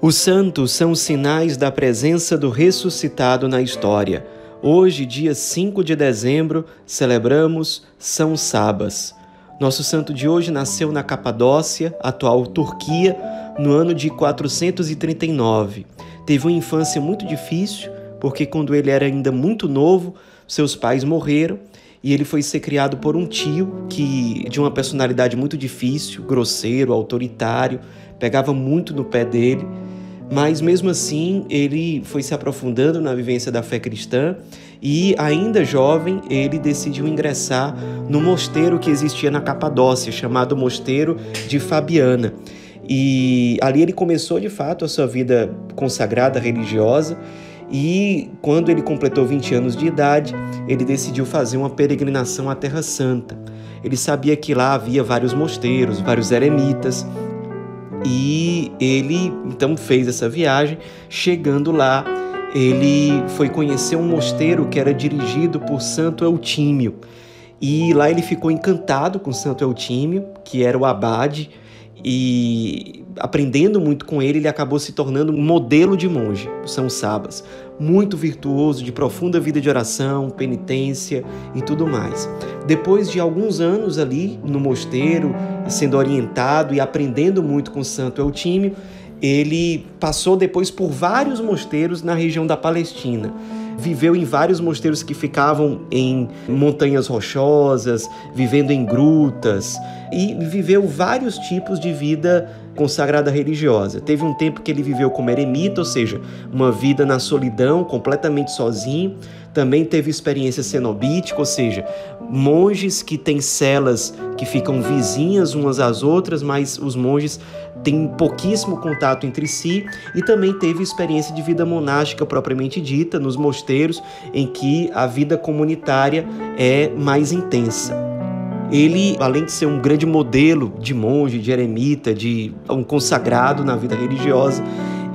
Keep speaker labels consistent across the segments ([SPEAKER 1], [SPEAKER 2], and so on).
[SPEAKER 1] Os santos são sinais da presença do ressuscitado na história. Hoje, dia 5 de dezembro, celebramos São Sabas. Nosso santo de hoje nasceu na Capadócia, atual Turquia, no ano de 439. Teve uma infância muito difícil, porque quando ele era ainda muito novo, seus pais morreram e ele foi ser criado por um tio de uma personalidade muito difícil, grosseiro, autoritário, pegava muito no pé dele. Mas mesmo assim, ele foi se aprofundando na vivência da fé cristã e, ainda jovem, ele decidiu ingressar no mosteiro que existia na Capadócia, chamado Mosteiro de Fabiana. E ali ele começou, de fato, a sua vida consagrada, religiosa, e quando ele completou 20 anos de idade, ele decidiu fazer uma peregrinação à Terra Santa. Ele sabia que lá havia vários mosteiros, vários eremitas, e ele então fez essa viagem. Chegando lá, ele foi conhecer um mosteiro que era dirigido por Santo Eutímio. E lá ele ficou encantado com Santo Eutímio, que era o abade, e aprendendo muito com ele, ele acabou se tornando um modelo de monge, São Sabas, muito virtuoso, de profunda vida de oração, penitência e tudo mais. Depois de alguns anos ali no mosteiro, sendo orientado e aprendendo muito com Santo Eutímio, ele passou depois por vários mosteiros na região da Palestina. Viveu em vários mosteiros que ficavam em montanhas rochosas, vivendo em grutas, e viveu vários tipos de vida consagrada religiosa. Teve um tempo que ele viveu como eremita, ou seja, uma vida na solidão, completamente sozinho. Também teve experiência cenobítica, ou seja, monges que têm celas que ficam vizinhas umas às outras, mas os monges têm pouquíssimo contato entre si. E também teve experiência de vida monástica propriamente dita, nos mosteiros, em que a vida comunitária é mais intensa. Ele, além de ser um grande modelo de monge, de eremita, de um consagrado na vida religiosa,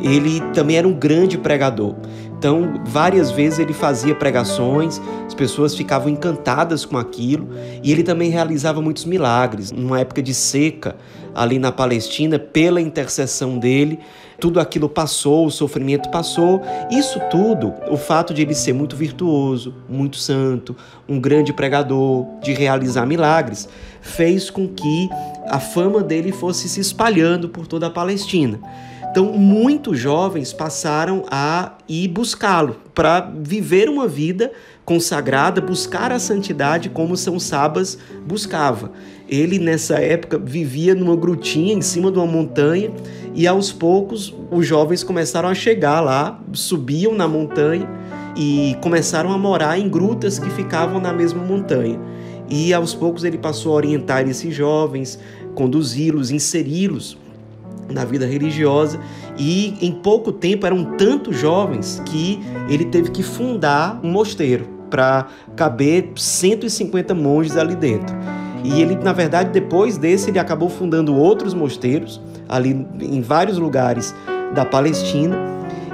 [SPEAKER 1] ele também era um grande pregador. Então, várias vezes ele fazia pregações, as pessoas ficavam encantadas com aquilo, e ele também realizava muitos milagres. Numa época de seca, ali na Palestina, pela intercessão dele, tudo aquilo passou, o sofrimento passou. Isso tudo, o fato de ele ser muito virtuoso, muito santo, um grande pregador, de realizar milagres, fez com que a fama dele fosse se espalhando por toda a Palestina. Então, muitos jovens passaram a ir buscá-lo para viver uma vida consagrada, buscar a santidade como São Sabas buscava. Ele, nessa época, vivia numa grutinha em cima de uma montanha e, aos poucos, os jovens começaram a chegar lá, subiam na montanha e começaram a morar em grutas que ficavam na mesma montanha. E, aos poucos, ele passou a orientar esses jovens, conduzi-los, inseri-los na vida religiosa, e em pouco tempo eram tantos jovens que ele teve que fundar um mosteiro para caber 150 monges ali dentro. E ele, na verdade, depois desse, ele acabou fundando outros mosteiros ali em vários lugares da Palestina.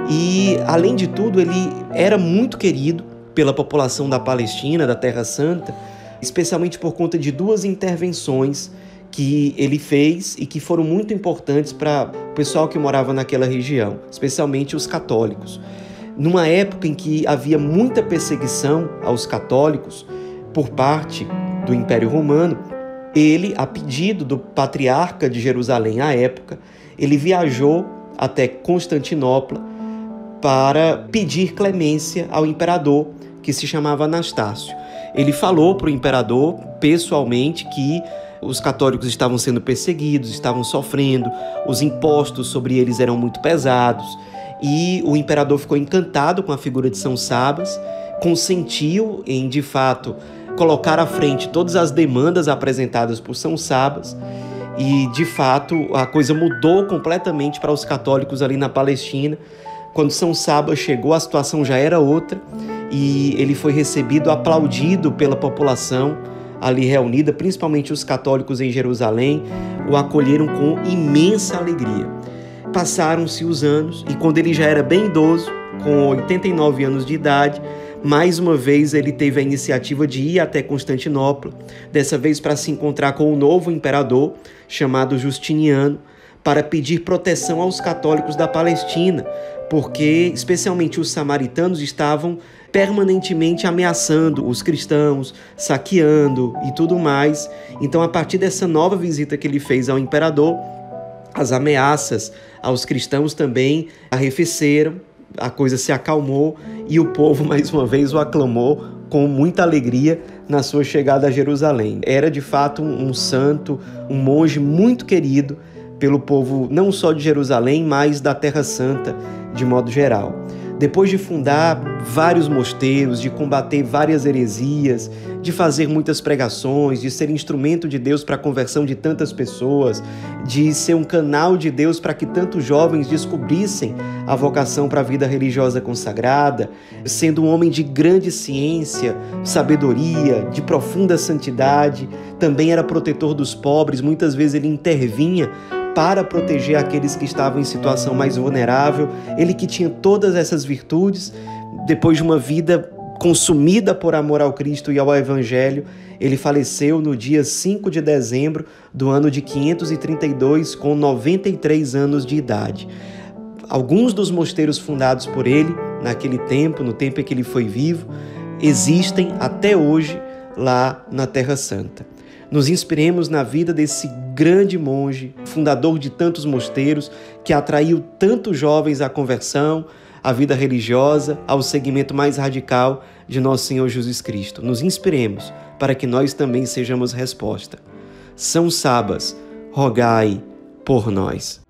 [SPEAKER 1] E, além de tudo, ele era muito querido pela população da Palestina, da Terra Santa, especialmente por conta de duas intervenções que ele fez e que foram muito importantes para o pessoal que morava naquela região, especialmente os católicos. Numa época em que havia muita perseguição aos católicos por parte do Império Romano, ele, a pedido do patriarca de Jerusalém à época, ele viajou até Constantinopla para pedir clemência ao imperador, que se chamava Anastácio. Ele falou para o imperador, pessoalmente, que os católicos estavam sendo perseguidos, estavam sofrendo, os impostos sobre eles eram muito pesados, e o imperador ficou encantado com a figura de São Sabas, consentiu em, de fato, colocar à frente todas as demandas apresentadas por São Sabas, e, de fato, a coisa mudou completamente para os católicos ali na Palestina. Quando São Sabas chegou, a situação já era outra, e ele foi recebido, aplaudido pela população ali reunida, principalmente os católicos em Jerusalém, o acolheram com imensa alegria. Passaram-se os anos e, quando ele já era bem idoso, com 89 anos de idade, mais uma vez ele teve a iniciativa de ir até Constantinopla, dessa vez para se encontrar com o novo imperador, chamado Justiniano, para pedir proteção aos católicos da Palestina, porque especialmente os samaritanos estavam permanentemente ameaçando os cristãos, saqueando e tudo mais. Então, a partir dessa nova visita que ele fez ao imperador, as ameaças aos cristãos também arrefeceram, a coisa se acalmou e o povo, mais uma vez, o aclamou com muita alegria na sua chegada a Jerusalém. Era, de fato, um santo, um monge muito querido pelo povo não só de Jerusalém, mas da Terra Santa, de modo geral. Depois de fundar vários mosteiros, de combater várias heresias, de fazer muitas pregações, de ser instrumento de Deus para a conversão de tantas pessoas, de ser um canal de Deus para que tantos jovens descobrissem a vocação para a vida religiosa consagrada, sendo um homem de grande ciência, sabedoria, de profunda santidade, também era protetor dos pobres, muitas vezes ele intervinha para proteger aqueles que estavam em situação mais vulnerável. Ele que tinha todas essas virtudes, depois de uma vida consumida por amor ao Cristo e ao Evangelho, ele faleceu no dia 5 de dezembro do ano de 532, com 93 anos de idade. Alguns dos mosteiros fundados por ele, naquele tempo, no tempo em que ele foi vivo, existem até hoje lá na Terra Santa. Nos inspiremos na vida desse grande monge, fundador de tantos mosteiros, que atraiu tantos jovens à conversão, à vida religiosa, ao seguimento mais radical de nosso Senhor Jesus Cristo. Nos inspiremos para que nós também sejamos resposta. São Sabas, rogai por nós.